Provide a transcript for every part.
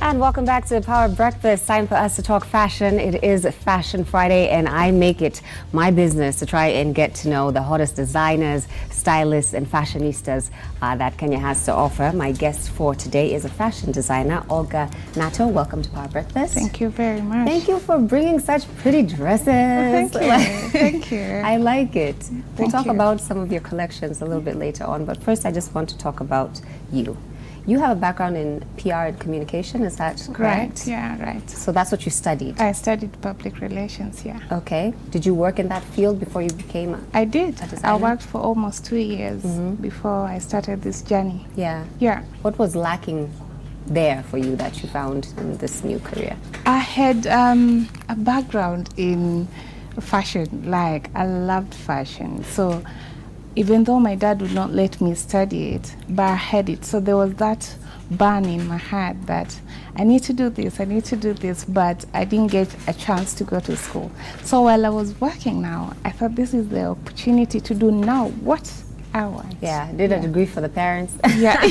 And welcome back to Power Breakfast. Time for us to talk fashion. It is Fashion Friday, and I make it my business to try and get to know the hottest designers, stylists, and fashionistas that Kenya has to offer. My guest for today is a fashion designer, Aulgah Nato. Welcome to Power Breakfast. Thank you very much. Thank you for bringing such pretty dresses. Thank you. Thank you. I like it. We'll talk you. about some of your collections a little bit later on, but first I just want to talk about you. You have a background in PR and communication, is that correct? Right, yeah, right. So that's what you studied? I studied public relations, yeah. Okay. Did you work in that field before you became I did. a designer? I worked for almost 2 years before I started this journey. Yeah. Yeah. What was lacking there for you that you found in this new career? I had a background in fashion, like I loved fashion. So even though my dad would not let me study it, but I had it. So there was that burn in my heart that I need to do this, I need to do this, but I didn't get a chance to go to school. So while I was working now, I thought this is the opportunity to do now what I want. Yeah, did a degree for the parents. Yeah.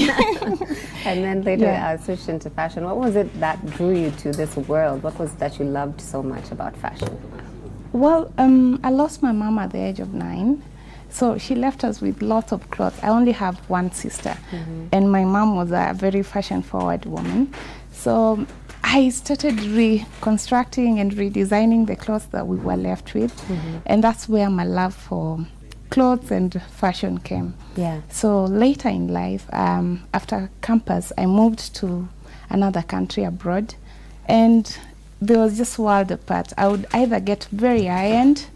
And then later switched into fashion. What was it that drew you to this world? What was it that you loved so much about fashion? Well, I lost my mom at the age of 9. So she left us with lots of clothes. I only have one sister, and my mom was a very fashion-forward woman. So I started reconstructing and redesigning the clothes that we were left with, and that's where my love for clothes and fashion came. Yeah. So later in life, after campus, I moved to another country abroad, and there was just world apart. I would either get very high-end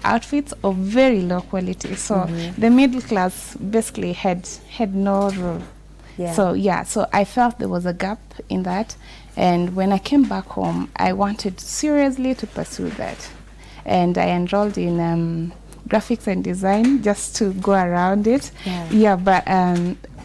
outfits of very low quality. So the middle class basically had no role. Yeah. So I felt there was a gap in that. And when I came back home, I wanted seriously to pursue that. And I enrolled in graphics and design just to go around it. Yeah, but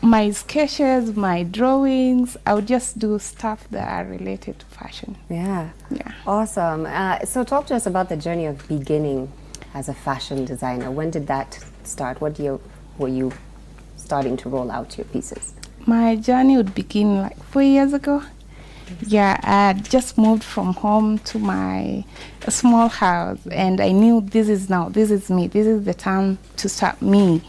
my sketches, my drawings, I would just do stuff that are related to fashion. Yeah. Yeah. Awesome. So talk to us about the journey of beginning as a fashion designer. When did that start? What year were you starting to roll out your pieces? My journey would begin like 4 years ago. Yeah, I just moved from home to my small house, and I knew this is me, this is the time to start me.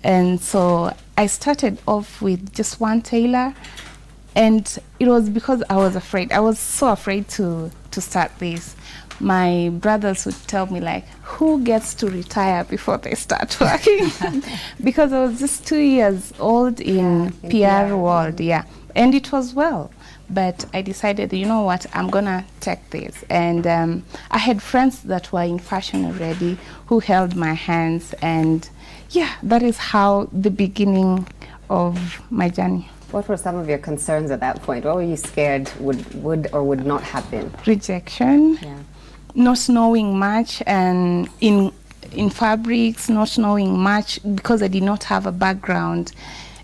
And so I started off with just one tailor, and it was because I was afraid. I was so afraid to start this. My brothers would tell me, like, who gets to retire before they start working? Because I was just 2 years old in PR world, and it was well. But I decided, you know what, I'm gonna take this. And I had friends that were in fashion already who held my hands, and that is how the beginning of my journey. What were some of your concerns at that point? What were you scared would or would not happen? Rejection. Yeah. Not knowing much, and in fabrics, not knowing much because I did not have a background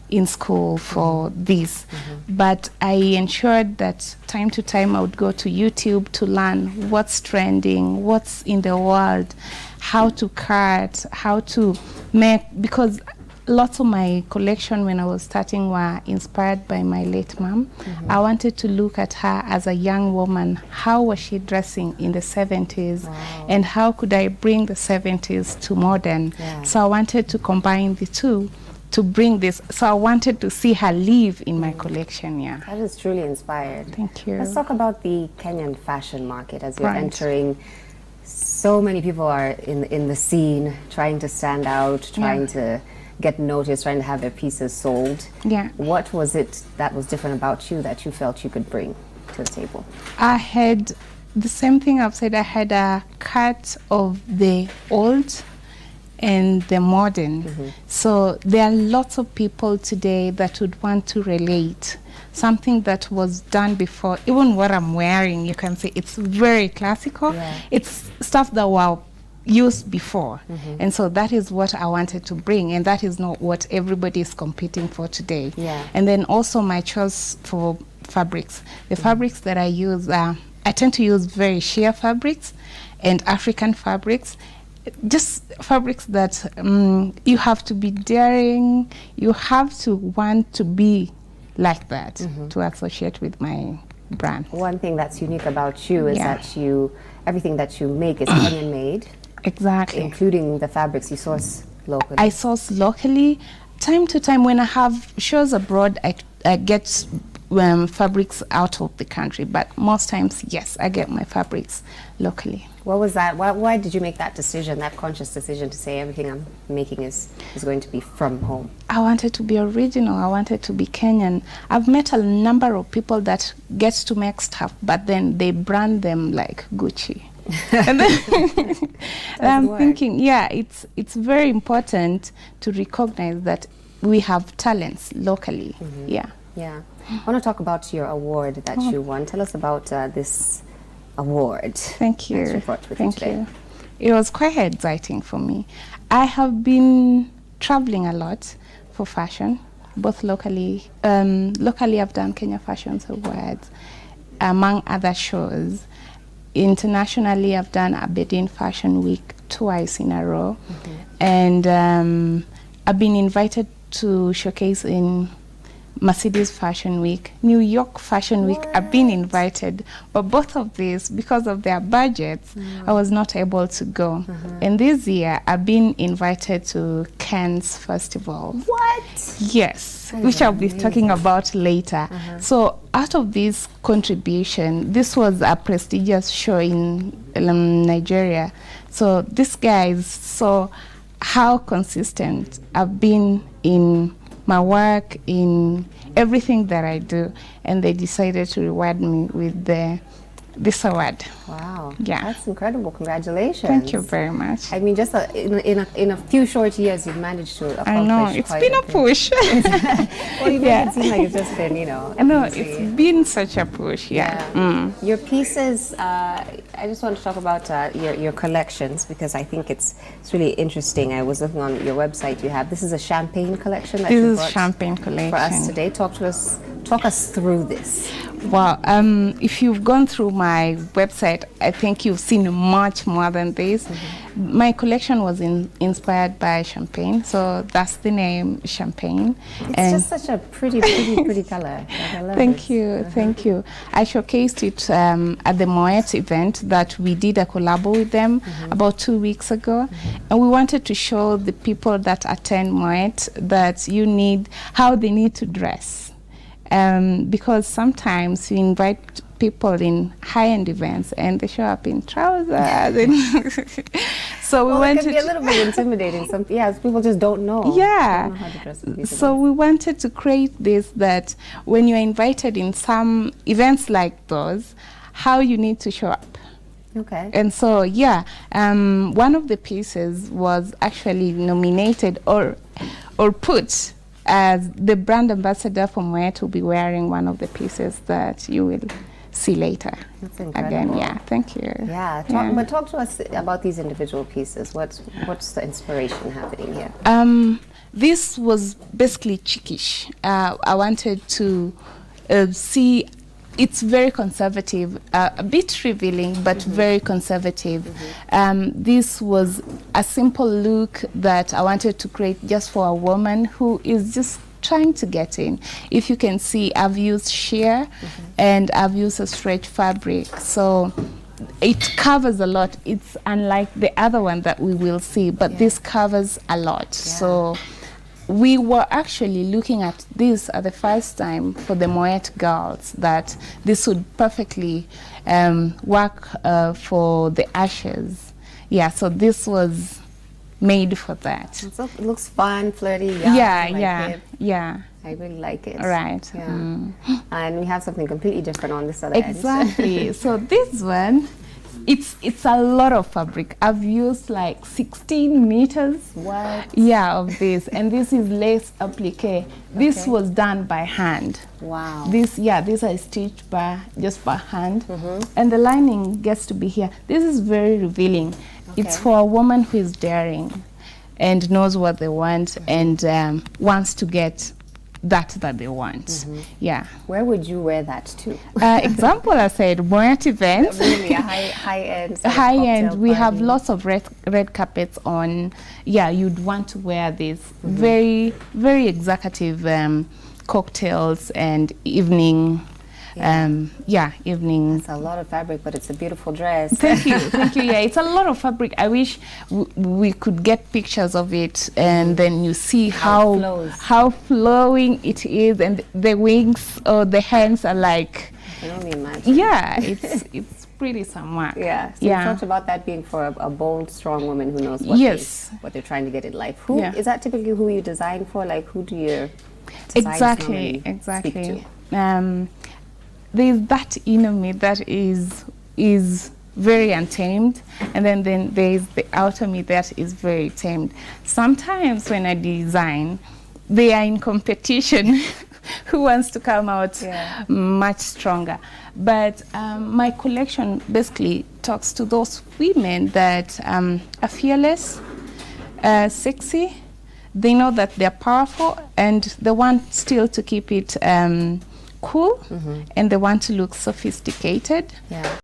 in school for this. But I ensured that time to time I would go to YouTube to learn what's trending, what's in the world, how to cut, how to make, because lots of my collection when I was starting were inspired by my late mom. I wanted to look at her as a young woman. How was she dressing in the 70s? Wow. And how could I bring the 70s to modern? So I wanted to combine the two to bring this. So I wanted to see her live in my collection, That is truly inspired. Thank you. Let's talk about the Kenyan fashion market as you're entering. So many people are in the scene, trying to stand out, trying to get noticed, trying to have their pieces sold. What was it that was different about you that you felt you could bring to the table? I had the same thing I've said. I had a cut of the old and the modern. So there are lots of people today that would want to relate. Something that was done before, even what I'm wearing, you can say it's very classical. It's stuff that were used before. And so that is what I wanted to bring, and that is not what everybody is competing for today. And then also my choice for fabrics. The fabrics that I use, I tend to use very sheer fabrics and African fabrics. Just fabrics that you have to be daring, you have to want to be like that to associate with my brand. One thing that's unique about you is Yeah. that everything that you make is Kenyan made, Exactly. including the fabrics you source locally. I source locally. Time to time, when I have shows abroad, I get fabrics out of the country. But most times, yes, I get my fabrics locally. What was that? Why did you make that decision, that conscious decision to say everything I'm making is going to be from home? I wanted to be original. I wanted to be Kenyan. I've met a number of people that get to make stuff, but then they brand them like Gucci. And then I'm thinking, yeah, it's very important to recognize that we have talents locally. Yeah. Yeah. I want to talk about your award that you won. Tell us about this award. Thank you. That's brought with Thank you today. you. It was quite exciting for me. I have been traveling a lot for fashion, both locally. Locally, I've done Kenya Fashions Awards, among other shows. Internationally, I've done Aberdeen Fashion Week twice in a row. And I've been invited to showcase in Mercedes Fashion Week, New York Fashion Week. I've been invited, but both of these, because of their budgets, I was not able to go. And this year, I've been invited to Cannes Festival. What? Yes, which I'll be talking about later. So out of this contribution, this was a prestigious show in Nigeria. So these guys saw how consistent I've been in my work, in everything that I do, and they decided to reward me with this award. Wow. Yeah. That's incredible. Congratulations. Thank you very much. I mean, just in a few short years, you've managed to accomplish. I know, it's quite been a bit. push. Well, you make it seem like it's just been, I know, easy. it's been such a push, yeah. Your pieces, I just want to talk about your collections, because I think it's really interesting. I was looking on your website. You have, this is a champagne collection that you This is brought champagne collection. for us today. Talk us through this. Wow, if you've gone through my website, I think you've seen much more than this. My collection was inspired by champagne, so that's the name, champagne. It's just such a pretty color. Like, I love Thank this. you, thank you. I showcased it at the Moet event that we did a collab with them about 2 weeks ago, and we wanted to show the people that attend Moet that how they need to dress. Because sometimes you invite people in high-end events and they show up in trousers. So we It wanted can be a little bit intimidating. People just don't know. Yeah. Don't know how to dress for these So we wanted to create this, that when you're invited in some events like those, how you need to show up. Okay. And so, one of the pieces was actually nominated or put as the brand ambassador for Moet will be wearing one of the pieces that you will see later. That's incredible. Again, yeah, thank you. Yeah, but talk to us about these individual pieces. What's the inspiration happening here? This was basically chickish. I wanted to see. It's very conservative, a bit revealing, but very conservative. This was a simple look that I wanted to create just for a woman who is just trying to get in. If you can see, I've used sheer and I've used a stretch fabric. So it covers a lot. It's unlike the other one that we will see, but this covers a lot. So we were actually looking at this at the first time for the Moet girls, that this would perfectly work for the ashes. Yeah, so this was made for that. It looks fun, flirty. Yeah. I really like it. Right. Yeah. And we have something completely different on this other end. Exactly. So this one, it's a lot of fabric. I've used like 16 meters. What? Yeah, of this, and this is lace applique. This was done by hand. Wow. These are stitched just by hand, and the lining gets to be here. This is very revealing. It's for a woman who is daring, and knows what they want, and wants to get that they want. Yeah. Where would you wear that to? Example, I said Moet event. Really, a high-end. High end. We have lots of red carpets on. Yeah, you'd want to wear this very, very executive cocktails and evening evening. It's a lot of fabric, but it's a beautiful dress. Thank you, thank you. Yeah, it's a lot of fabric. I wish we could get pictures of it, and then you see how flowing it is, and the wings or the hands are like. I can only imagine. Yeah, it's pretty somewhat. Yeah. So you talked about that being for a bold, strong woman who knows what they're trying to get in life. Who is that typically who you design for? Like, who do your designs normally speak to? There's that inner me that is very untamed, and then there's the outer me that is very tamed. Sometimes when I design, they are in competition. Who wants to come out much stronger? But my collection basically talks to those women that are fearless, sexy. They know that they're powerful, and they want still to keep it cool, and they want to look sophisticated. Yeah.